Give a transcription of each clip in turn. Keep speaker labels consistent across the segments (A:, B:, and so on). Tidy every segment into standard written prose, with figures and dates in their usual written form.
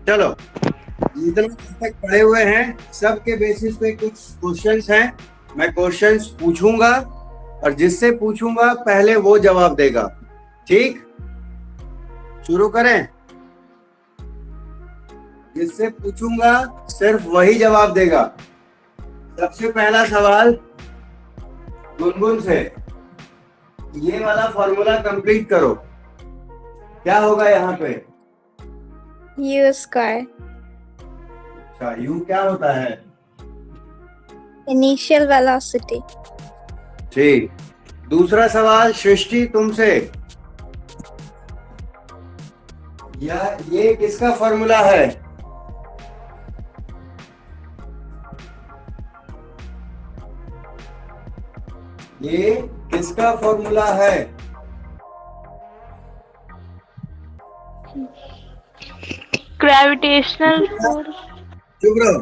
A: चलो, जितने तक पढ़े हुए हैं सबके बेसिस पे कुछ क्वेश्चंस हैं। मैं क्वेश्चंस पूछूंगा और जिससे पूछूंगा पहले वो जवाब देगा। ठीक, शुरू करें। जिससे पूछूंगा सिर्फ वही जवाब देगा। सबसे पहला सवाल गुनगुन से, ये वाला फॉर्मूला कंप्लीट करो। क्या होगा यहाँ पे?
B: U square.
A: अच्छा, यू क्या होता है?
B: Initial velocity.
A: ठीक, दूसरा सवाल सृष्टि तुमसे, ये किसका फॉर्मूला है? ये किसका फॉर्मूला है?
C: Gravitational force.
A: चुप रहो।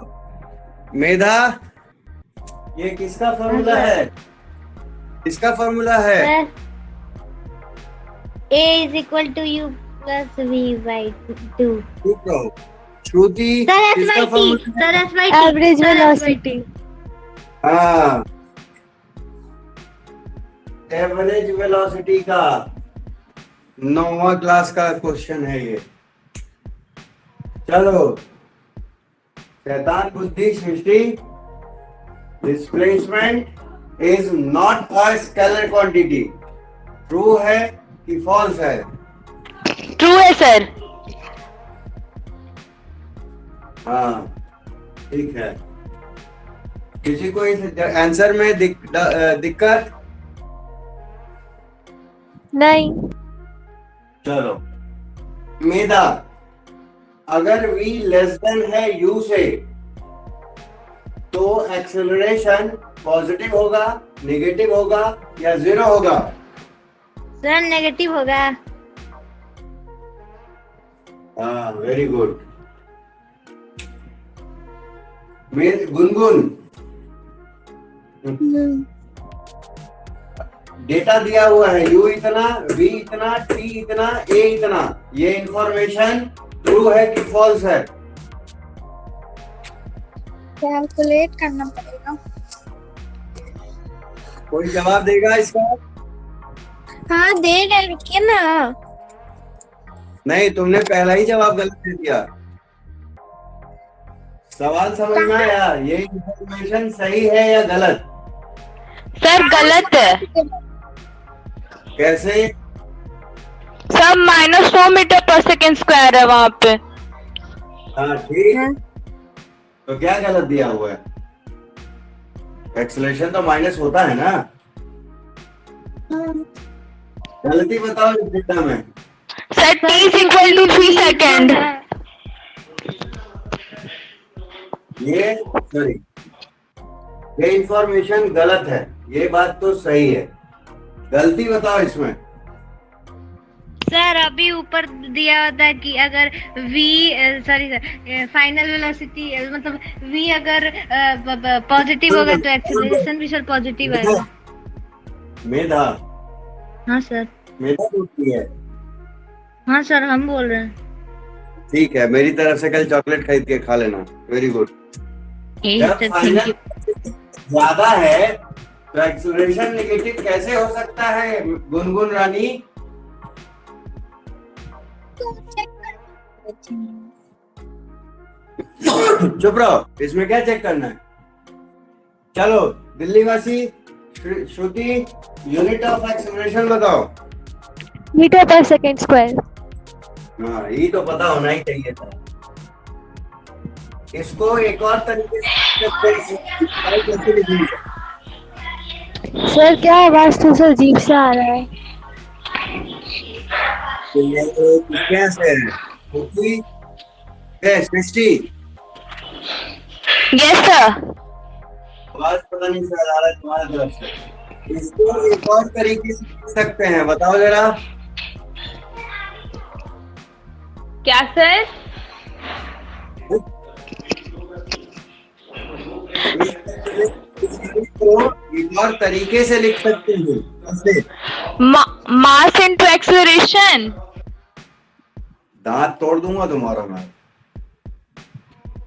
A: मेधा, ये किसका फॉर्मूला है? किसका फॉर्मूला है?
C: A is equal to U plus V by 2.
A: चुप रहो। श्रुति,
C: Sir,
A: किसका
C: SYT.
A: Formula?
C: Sir, SYT.
B: Average
C: Sir,
B: velocity.
A: हाँ, एवरेज वेलोसिटी का 9वां क्लास का क्वेश्चन है ये। चलो, शैतान बुद्धि Srishti, displacement is not a scalar quantity. True है कि फॉल्स है?
C: ट्रू है सर।
A: हाँ, ठीक है। किसी को इस आंसर में दिक्कत?
B: नहीं।
A: चलो, मेधा, अगर v लेस देन है u से तो एक्सेलरेशन पॉजिटिव होगा, नेगेटिव होगा या जीरो होगा?
C: सर नेगेटिव होगा।
A: हाँ, वेरी गुड। गुनगुन, डेटा दिया हुआ है, u इतना, v इतना, t इतना, a इतना। ये इंफॉर्मेशन ट्रू है कि फॉल्स है?
B: कैलकुलेट करना पड़ेगा।
A: कोई जवाब देगा इसका?
B: हाँ दे रहे, रुकिए ना।
A: नहीं, तुमने पहला ही जवाब गलत दे दिया। सवाल समझ में आया? ये इंफॉर्मेशन सही है या गलत?
C: सर गलत है।
A: कैसे?
C: सर -4 मीटर पर सेकेंड स्क्वायर है वहाँ पे।
A: हाँ, ठीक। तो क्या गलत दिया हुआ है? एक्सेलरेशन तो माइनस होता है ना। गलती बताओ इस डेटा में।
C: Sir t is equal to 3 second.
A: ये सॉरी, ये इंफॉर्मेशन गलत है, ये बात तो सही है। गलती बताओ इसमें।
C: सर अभी ऊपर दिया होता है कि अगर v sorry sir final velocity मतलब v अगर पॉजिटिव होगा तो एक्सेलरेशन भी सर पॉजिटिव आएगा।
A: मेधा,
C: हाँ सर।
A: मेधा पूछती है।
C: हाँ सर हम बोल रहे हैं।
A: ठीक है, मेरी तरफ से कल चॉकलेट खरीद के खा लेना। Very good. जब फाइनल ज्यादा है तो एक्सेलरेशन नेगेटिव कैसे हो सकता है गुनगुन रानी? चुप रहो, इसमें क्या चेक करना है? चलो, दिल्ली वासी श्रुति, यूनिट ऑफ एक्सेलरेशन बताओ।
B: मीटर पर सेकेंड स्क्वायर।
A: हाँ, ये तो पता होना ही चाहिए था। इसको एक और तरीके से
B: सर क्या आवाज तो सर अजीब सा आ रहा है।
A: कैसे है? सृष्टि,
C: यस सर।
A: आवाज पता नहीं सर आ रहा है तुम्हारी तरफ से। इसको एक और तरीके से लिख सकते हैं, बताओ जरा।
C: क्या सर?
A: एक और तरीके से लिख सकते हैं। कैसे?
C: Mass into acceleration.
A: दांत तोड़ दूंगा तुम्हारा मैं।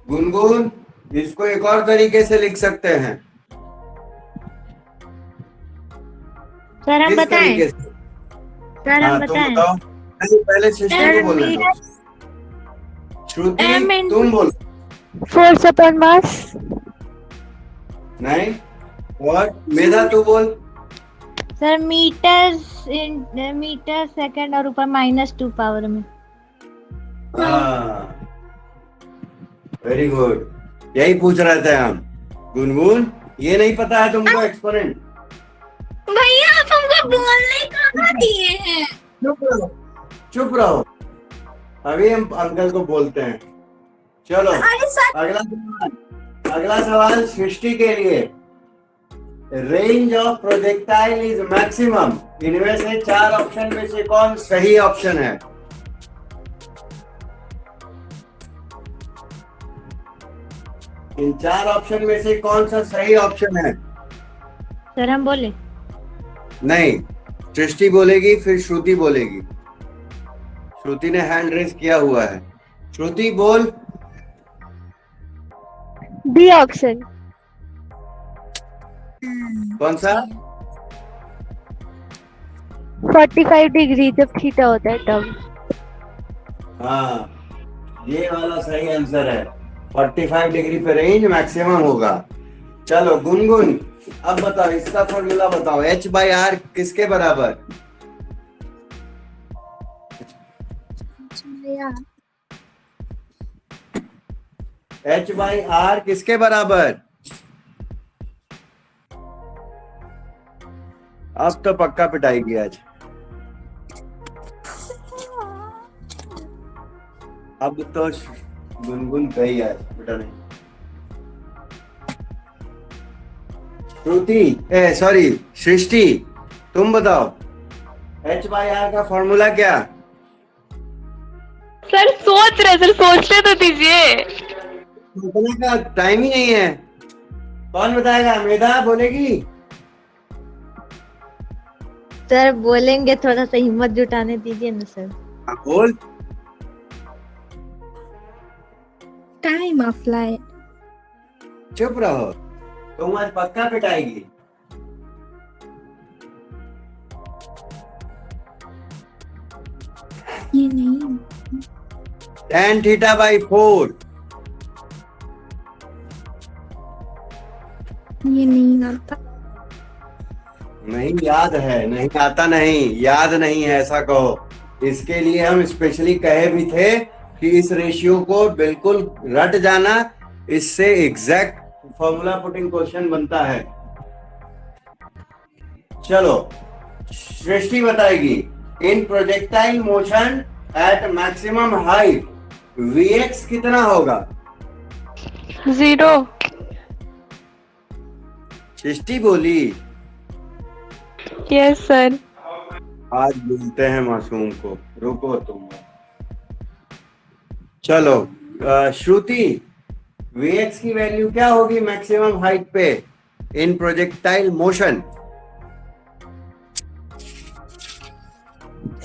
A: गुनगुन, इसको एक और तरीके से लिख सकते हैं।
C: सर हम
A: किस
C: बताएं?
A: तरीके से?
C: सर
A: हाँ
C: हम
A: तुम
C: बताएं?
A: बताओ। नहीं, पहले सृष्टि
C: सर
A: को बोलने दो। श्रुति
C: M into-
A: तुम बोलो।
B: Force upon mass.
A: नहीं, और मेधा तू बोल।
C: सर मीटर सेकंड और ऊपर -2 पावर में।
A: हाँ, वेरी गुड, यही पूछ रहे थे हम। गुनगुन, ये नहीं पता है तुमको एक्सपोनेंट?
C: भैया आप हमको बोलने कहाँ दिए हैं?
A: चुप रहो, चुप रहो, अभी हम अंकल को बोलते हैं। चलो अगला सवाल सृष्टि के लिए। Range of projectile is maximum. इनमें से 4 ऑप्शन में से कौन सही ऑप्शन है? इन 4 ऑप्शन में से कौन सा सही ऑप्शन है?
C: सर हम बोले?
A: नहीं, सृष्टि बोलेगी, फिर श्रुति बोलेगी। श्रुति ने हैंड रेज किया हुआ है। श्रुति बोल।
B: D option.
A: कौन सा?
B: 45 डिग्री जब थीटा होता है तब।
A: हाँ, ये वाला सही आंसर है। 45 डिग्री पे रेंज मैक्सिमम होगा। चलो गुनगुन, अब बताओ, इसका फॉर्मूला बताओ। H/R किसके बराबर? H/R किसके बराबर? अब तो पक्का पिटाएगी आज। अब तो गुनगुन गई है बेटा। नहीं, श्रुति सॉरी सृष्टि, तुम बताओ H/R का फॉर्मूला क्या?
B: सर सोच रहे, सर सोचने तो दीजिए।
A: सोचने का टाइम ही नहीं है। कौन बताएगा? मेधा बोलेगी?
C: सर बोलेंगे, थोड़ा सा हिम्मत जुटाने दीजिए ना सर।
A: हाँ, बोल।
C: Time of flight.
A: चुप रहो, तुम आज पक्का पिटाएगी।
C: ये नहीं।
A: tan θ/4।
C: ये नहीं आता।
A: नहीं याद है? नहीं आता, नहीं याद नहीं है ऐसा कहो। इसके लिए हम स्पेशली कहे भी थे कि इस रेशियो को बिल्कुल रट जाना, इससे एग्जैक्ट फॉर्मूला पुटिंग क्वेश्चन बनता है। चलो सृष्टि बताएगी। In projectile motion at maximum height Vx कितना होगा?
B: 0।
A: सृष्टि बोली।
B: Yes sir.
A: आज बोलते हैं मासूम को, रुको तुम। चलो श्रुति, Vx की वैल्यू क्या होगी मैक्सिमम हाइट पे इन प्रोजेक्टाइल मोशन?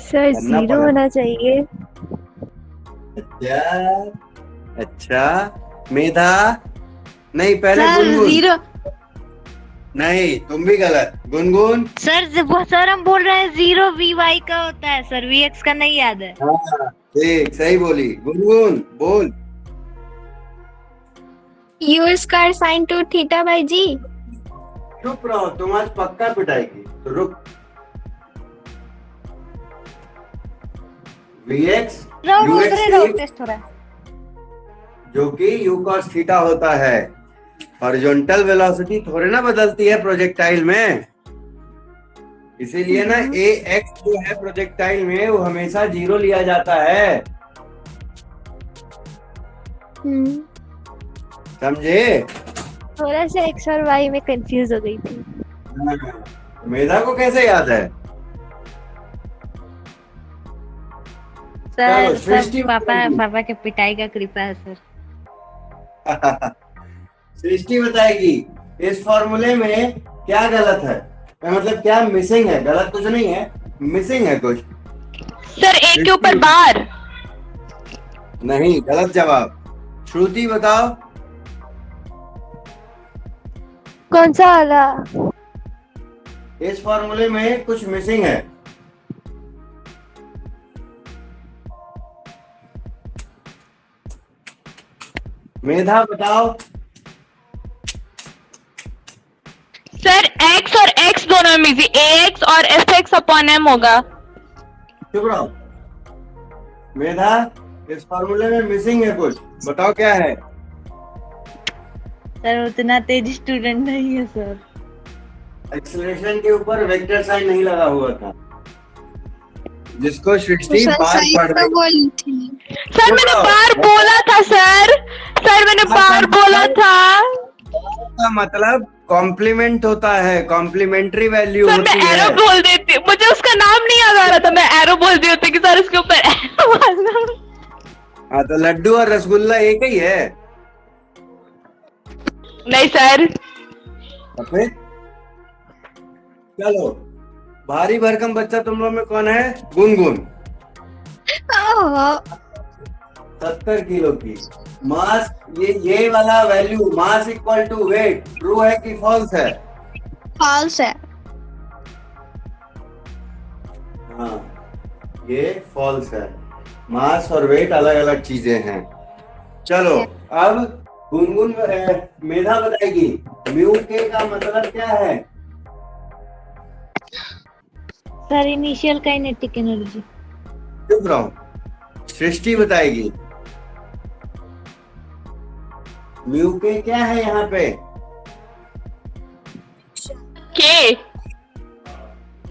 B: सर 0 होना चाहिए।
A: अच्छा मेधा, नहीं पहले
C: सर
A: गुनगुन।
C: 0।
A: नहीं, तुम भी गलत। गुनगुन।
C: सर हम बोल रहे हैं 0 Vy का होता है सर, Vx का नहीं याद है।
A: हाँ ठीक, सही बोली। गुनगुन बोल।
B: U² sin 2θ/g।
A: चुप रहो, तुम आज पक्का पिटाएगी, तो रुक। Vx
C: टेस्ट हो रहा है।
A: जो कि u cos थीटा होता है। हॉरिजॉन्टल वेलोसिटी थोड़े ना बदलती है प्रोजेक्टाइल में, इसीलिए ना ax जो है प्रोजेक्टाइल में वो हमेशा 0 लिया जाता है। समझे?
B: थोड़ा सा x और y में कंफ्यूज हो गई थी।
A: मेधा को कैसे याद है?
C: सर
A: सृष्टि
C: सब पापा के पिटाई का कृपा है सर।
A: सृष्टि बताएगी इस फॉर्मूले में क्या गलत है, मतलब क्या मिसिंग है। गलत कुछ नहीं है, मिसिंग है कुछ।
B: सर a के ऊपर बार।
A: नहीं, गलत जवाब। श्रुति बताओ।
B: कौन सा वाला?
A: इस फॉर्मूले में कुछ मिसिंग है। मेधा बताओ।
D: सर x और x दोनों में भी ax और fx अपॉन m होगा।
A: चुप रहो। मेधा, इस फॉर्मूले में मिसिंग है कुछ, बताओ क्या है।
C: सर उतना तेज स्टूडेंट नहीं है सर।
A: एक्सेलरेशन के ऊपर वेक्टर साइन नहीं लगा हुआ था, जिसको सृष्टि
B: सर
A: बार
B: सही
A: पढ़
B: तो
A: रही।
B: बोली थी।
D: सर मैंने बार बोला था सर मैंने बार बोला था।
A: का मतलब कॉम्प्लीमेंट होता है, कॉम्प्लीमेंट्री वैल्यू
D: सर मैं
A: होती
D: एरो
A: है।
D: बोल देती, मुझे उसका नाम नहीं याद आ रहा था, मैं एरो बोल दी होती कि सर इसके ऊपर एरो बोलना।
A: हाँ, तो लड्डू और रसगुल्ला एक ही है।
D: नहीं सर।
A: तो फिर चलो, भारी भरकम बच्चा तुम लोग में कौन है? गुनगुन। 70 किलो की मास, ये वाला value mass equal to weight, true है कि फॉल्स है?
B: फॉल्स है।
A: हाँ, ये फॉल्स है। मास और वेट अलग अलग चीजें हैं। चलो अब गुनगुन मेधा बताएगी म्यू के का मतलब क्या है।
C: Sir initial kinetic energy.
A: चुप रहो। सृष्टि बताएगी म्यू के क्या है यहाँ पे।
D: के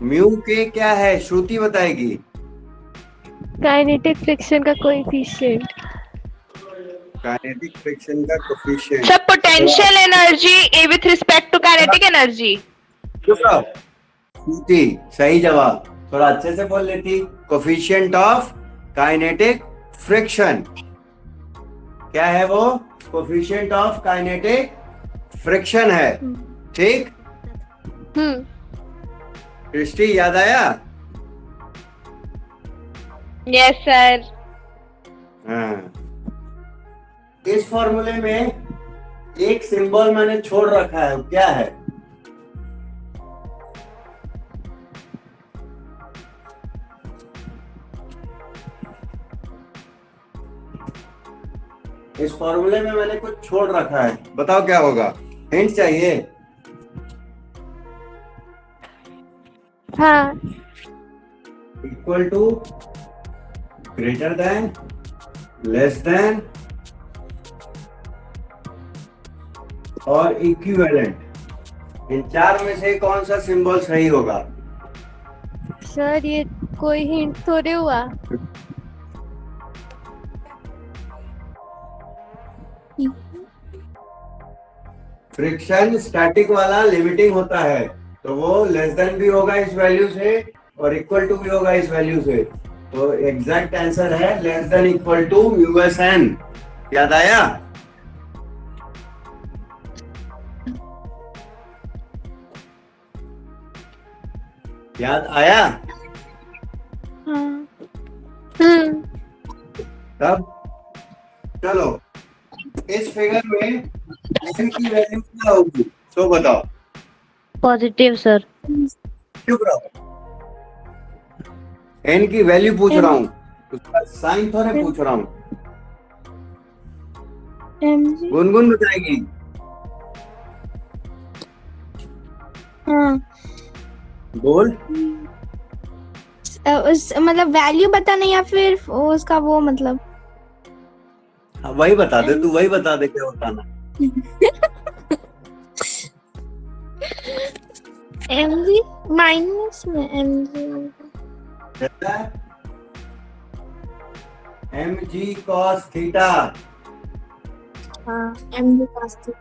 A: म्यू के क्या है, श्रुति बताएगी।
B: काइनेटिक फ्रिक्शन का कोएफिशिएंट।
A: काइनेटिक फ्रिक्शन का coefficient.
D: Sir potential energy with respect to kinetic energy.
A: चुप रहो। श्रुति सही जवाब, थोड़ा अच्छे से बोल लेती। कोएफिशिएंट ऑफ काइनेटिक फ्रिक्शन क्या है? वो कोएफिशिएंट ऑफ काइनेटिक फ्रिक्शन है। ठीक। सृष्टि याद आया?
D: Yes sir.
A: हाँ। इस फॉर्मूले में एक सिंबल मैंने छोड़ रखा है, क्या है? इस फॉर्मूले में मैंने कुछ छोड़ रखा है, बताओ क्या होगा? हिंट चाहिए?
B: हाँ।
A: Equal to, greater than, less than और इक्विवेलेंट। इन चार में से कौन सा सिंबल सही होगा?
B: सर ये कोई हिंट थोड़े हुआ।
A: फ्रिक्शन स्टैटिक वाला लिमिटिंग होता है, तो वो लेस देन भी होगा इस वैल्यू से और इक्वल टू भी होगा इस वैल्यू से। तो एग्जैक्ट आंसर है लेस देन इक्वल टू म्यू/एन। याद आया? याद आया? तब चलो, इस फिगर में एन की वैल्यू क्या होगी तो बताओ।
C: Positive sir.
A: चुप रहो। एन की वैल्यू पूछ रहा हूँ, उसका साइन थोड़े पूछ रहा हूँ। गुनगुन बताएगी।
B: हाँ।
A: बोल।
B: उस मतलब वैल्यू बताना या फिर उसका वो मतलब।
A: हाँ, वही बता दे, तू वही बता दे क्या बताना।
B: mg माइनस में mg
A: mg cos थीटा।
B: हाँ mg cos थीटा।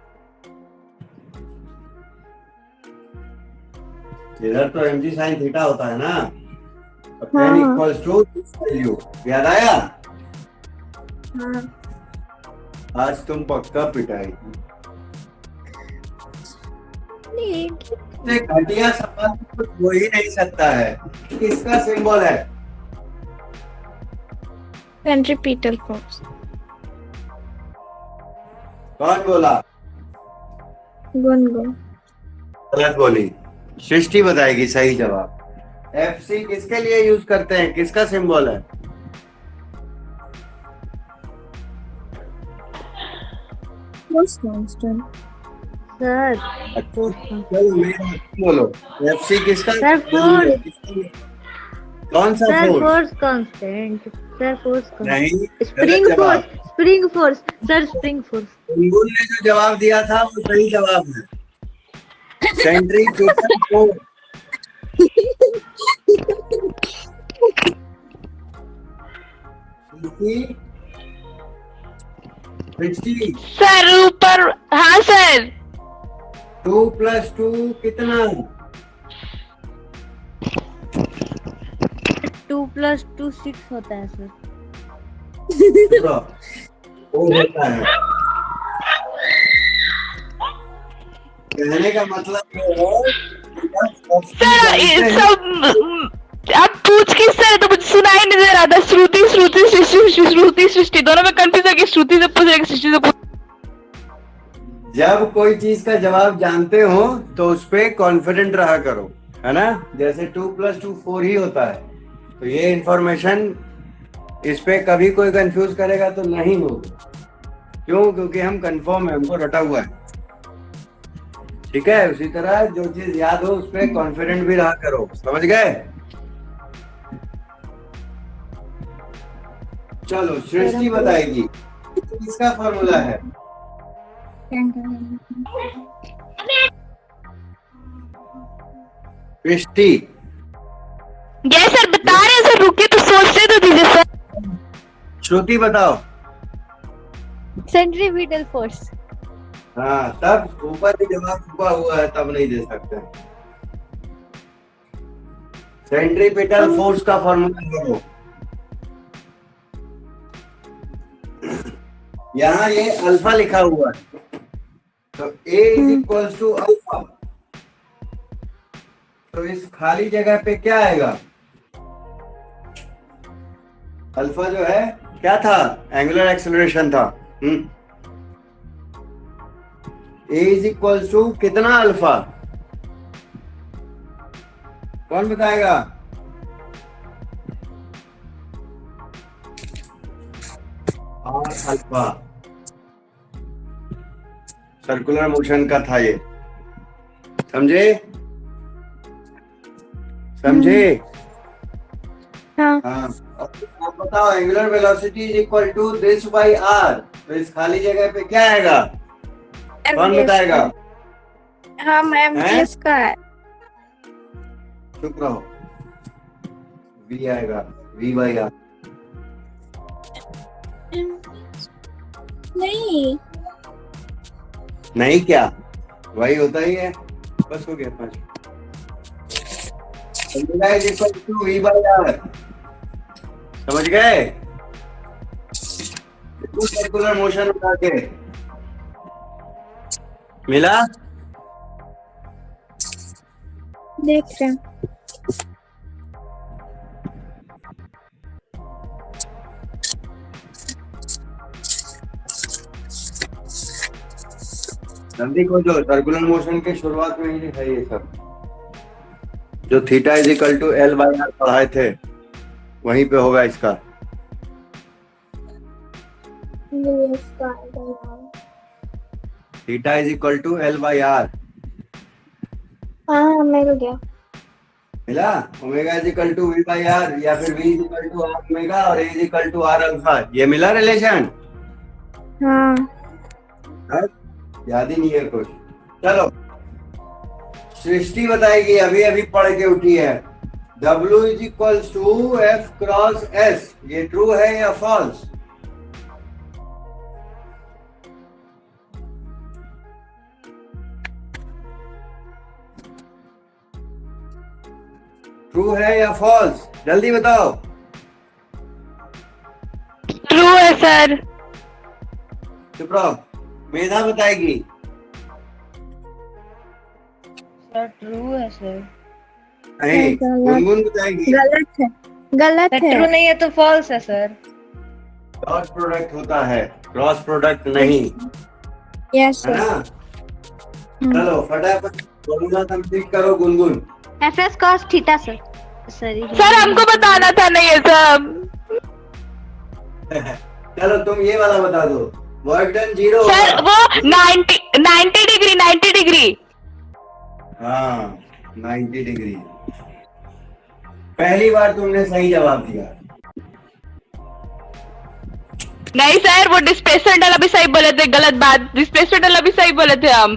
A: इधर तो mg sin थीटा होता है ना। tan
B: हाँ।
A: Equals to this value. याद आया?
B: हाँ।
A: आज तुम पक्का पिटाई। घटिया सवाल कुछ हो ही नहीं सकता है। किसका सिंबल है?
B: Centripetal force.
A: कौन बोला?
B: गुनगुन।
A: गलत बोली। सृष्टि बताएगी सही जवाब। FC किसके लिए यूज करते हैं, किसका सिंबल है?
B: Force constant. सर
A: चलो मेरा बोलो। FC किसका?
B: Sir, force.
A: कौन सा
B: sir
A: force?
B: Force constant. Sir force
A: नहीं,
B: स्प्रिंग
A: गलत जवाब।
B: Force. Spring force. Sir spring force.
A: Gungun ने जो जवाब दिया था वो सही जवाब है। Centrifugal force.
D: सर ऊपर, हाँ सर।
A: 2 + 2 कितना?
B: 2 + 2 6 होता है सर।
A: वो होता है। कहने का मतलब ये है
D: सर ये सब आप पूछ किस सर, तो मुझे सुनाई नहीं दे रहा था। श्रुति श्रुति सृष्टि, श्रुति सृष्टि, दोनों में कंफ्यूज है कि श्रुति से पूछ रहे कि सृष्टि से पूछ।
A: जब कोई चीज का जवाब जानते हो तो उस पे कॉन्फिडेंट रहा करो, है ना। जैसे 2 + 2 4 ही होता है, तो ये इंफॉर्मेशन इस पे कभी कोई कंफ्यूज करेगा तो नहीं होगा। क्यों? क्योंकि हम कंफर्म है, हमको रटा हुआ है। ठीक है, उसी तरह जो चीज याद हो उस पे कॉन्फिडेंट भी रहा करो। समझ गए? चलो सृष्टि बताएगी इसका फॉर्मूला है। सृष्टि।
D: ये सर बता रहे हैं सर, रुके तो सोचते तो दीजिए सर।
A: श्रुति बताओ।
B: Centripetal force.
A: हाँ, तब ऊपर भी जवाब छुपा हुआ है, तब नहीं दे सकते। सेंट्रीपिटल फोर्स का फॉर्मूला बोलो। यहाँ ये अल्फा लिखा हुआ है, तो A = अल्फा। तो इस खाली जगह पे क्या आएगा? अल्फा जो है क्या था? एंगुलर एक्सेलरेशन था। A = कितना अल्फा? कौन बताएगा? R alpha. सर्कुलर मोशन का था ये। समझे? समझे?
B: हाँ।
A: आप बताओ, angular velocity = this by r। तो इस खाली जगह पे क्या आएगा? कौन बताएगा?
B: हाँ मैम,
A: हैं?
B: इसका है।
A: चुप रहो। v आएगा, v/r।
B: नहीं।
A: नहीं क्या? वही होता ही है। बस हो गया 5। v/r। समझ गए? सर्कुलर मोशन उठा के मिला।
B: देख रहे हैं।
A: जल्दी खोजो। सर्कुलर मोशन के शुरुआत में ही है ये सब, जो थीटा = L/r पढ़ाए थे वहीं पे होगा इसका। Theta = L/r।
B: हाँ मिल गया।
A: मिला। ओमेगा = v/r, या फिर v = r ओमेगा और a = r अल्फा। ये मिला रिलेशन?
B: हाँ।
A: याद ही नहीं है कुछ। चलो सृष्टि बताएगी, अभी अभी पढ़ के उठी है। W = F × S। ये ट्रू है या फॉल्स? ट्रू है या फॉल्स? जल्दी बताओ।
D: ट्रू है सर।
A: चुप रहो। मेधा बताएगी।
C: सर ट्रू है सर।
A: नहीं, गुनगुन बताएगी।
B: गलत है। गलत है।
C: ट्रू नहीं है तो फॉल्स है सर।
A: क्रॉस प्रोडक्ट होता है, क्रॉस प्रोडक्ट नहीं।
B: यस
A: है
B: सर।
A: ना? चलो फटाफट फॉर्मूला कंप्लीट करो Gungun.
C: FS cos theta sir. Sorry
D: sir हमको बताना था ना ये सब।
A: चलो तुम ये वाला बता दो। वर्क डन 0
D: सर
A: होगा।
D: वो 90 डिग्री 90 डिग्री।
A: हाँ 90 डिग्री। पहली बार तुमने सही जवाब दिया।
D: नहीं सर वो डिस्प्लेसमेंट वाला भी सही बोले थे, गलत बात, डिस्प्लेसमेंट वाला भी सही बोले थे हम।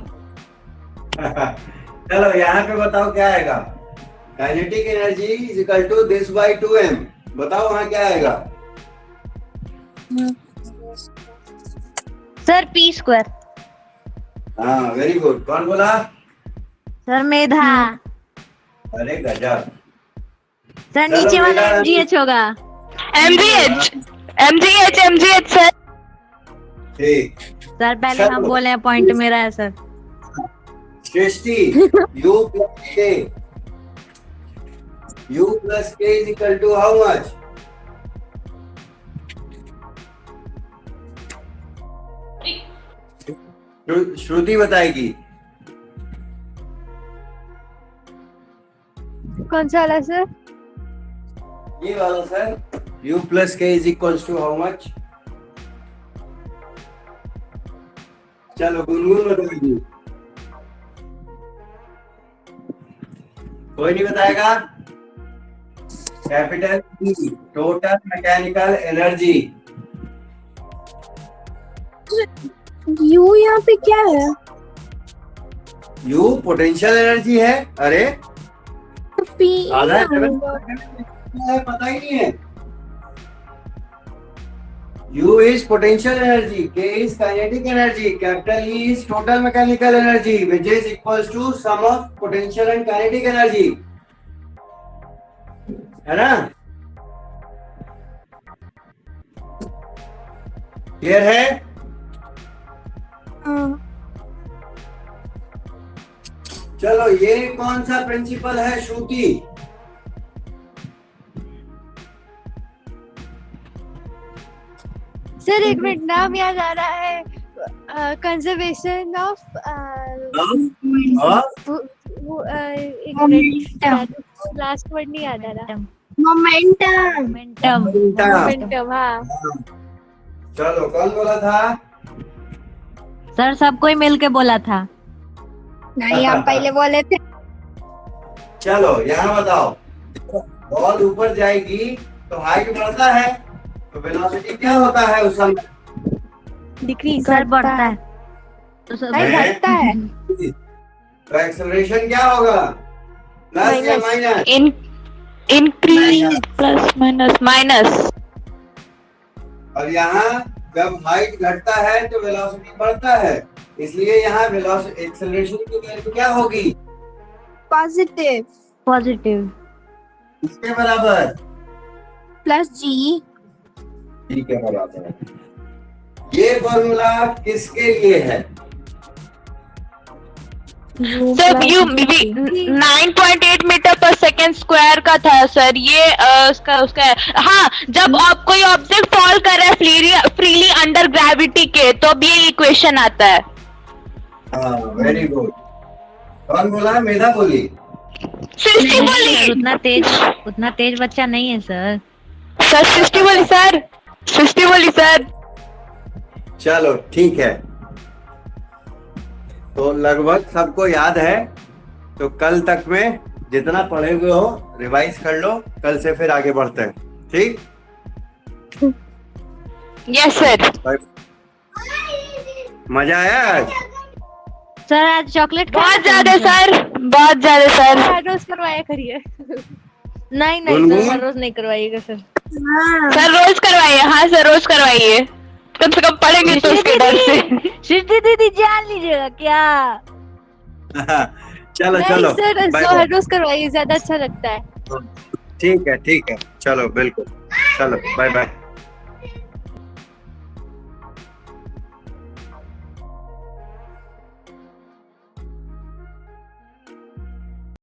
A: चलो यहाँ पे बताओ क्या आएगा। Kinetic energy is equal to this by 2m। बताओ वहाँ क्या आएगा।
C: Sir P square.
A: हाँ वेरी गुड। कौन बोला?
C: सर मेधा।
A: अरे गजब।
C: सर
A: चलो
C: नीचे वाला
A: मेधा।
C: MGH होगा।
D: MGH sir.
A: ठीक।
C: सर पहले हम
A: चलो।
C: बोले हैं पॉइंट मेरा है sir.
A: Srishti u plus k। u plus k is equal to how much? श्रुति बताएगी।
B: कौन सा वाला सर?
A: ये वाला sir. u plus k is equals to how much? चलो गुनगुन बताएगी। कोई नहीं बताएगा। Capital E total mechanical energy.
B: You यहाँ पे क्या है?
A: U पोटेंशियल एनर्जी है। अरे
B: पी
A: आधा है, पता ही नहीं है। U is potential energy, K is kinetic energy, capital E is total mechanical energy, which is equals to sum of potential and kinetic energy. है ना? क्लियर है? चलो ये कौन सा प्रिंसिपल है श्रुति?
B: सर एक मिनट, नाम याद आ रहा है। कंजर्वेशन ऑफ एक मिनट, लास्ट वर्ड नहीं याद आ रहा। मोमेंटम। मोमेंटम हाँ।
A: चलो कौन बोला था?
C: सर सब कोई मिलके बोला था।
B: नहीं हम पहले बोले थे।
A: चलो यहाँ बताओ। बॉल ऊपर जाएगी तो हाइट बढ़ता है, तो वेलोसिटी क्या होता है उस समय?
B: डिक्रीज
C: सर बढ़ता है तो सर
B: नहीं घटता है।
A: तो एक्सेलरेशन क्या होगा? प्लस या माइनस?
D: Increase plus minus.
A: और यहाँ जब हाइट घटता है तो वेलोसिटी बढ़ता है, इसलिए यहाँ वेलोसिटी एक्सेलरेशन की वैल्यू क्या होगी?
B: पॉजिटिव।
C: पॉजिटिव।
A: इसके बराबर
B: प्लस जी।
A: ठीक है बराबर है। ये फॉर्मूला किसके लिए है?
D: सर यू 9.8 मीटर पर सेकेंड स्क्वायर का था सर ये उसका हाँ, जब आप कोई ऑब्जेक्ट फॉल कर रहा है फ्रीली अंडर ग्रेविटी के तो अब ये इक्वेशन आता है।
A: हाँ वेरी गुड। कौन बोला? मेधा बोली।
D: सृष्टि बोली।
C: उतना तेज बच्चा नहीं है सर।
D: सर सृष्टि बोली सर। सृष्टि बोली सर।
A: चलो ठीक है, तो लगभग सबको याद है। तो कल तक में जितना पढ़े हुए हो रिवाइज कर लो, कल से फिर आगे बढ़ते हैं। ठीक?
D: Yes sir.
A: मजा आया आज?
C: सर आज चॉकलेट
D: बहुत ज्यादा सर, बहुत ज्यादा सर।
B: रोज करवाया करिए।
C: नहीं
A: गुनगुन?
C: सर रोज नहीं करवाइएगा सर।
D: सर रोज करवाइए। हाँ सर रोज करवाइए, कम से कम पढ़ेंगे तो उसके डर से।
C: सृष्टि दीदी जान लीजिएगा क्या?
A: चलो
B: नहीं
A: चलो
B: सर,
A: बाय
B: हर
A: बाय।
B: रोज करवाइए, ज्यादा अच्छा लगता है।
A: ठीक है चलो बिल्कुल। चलो बाय बाय।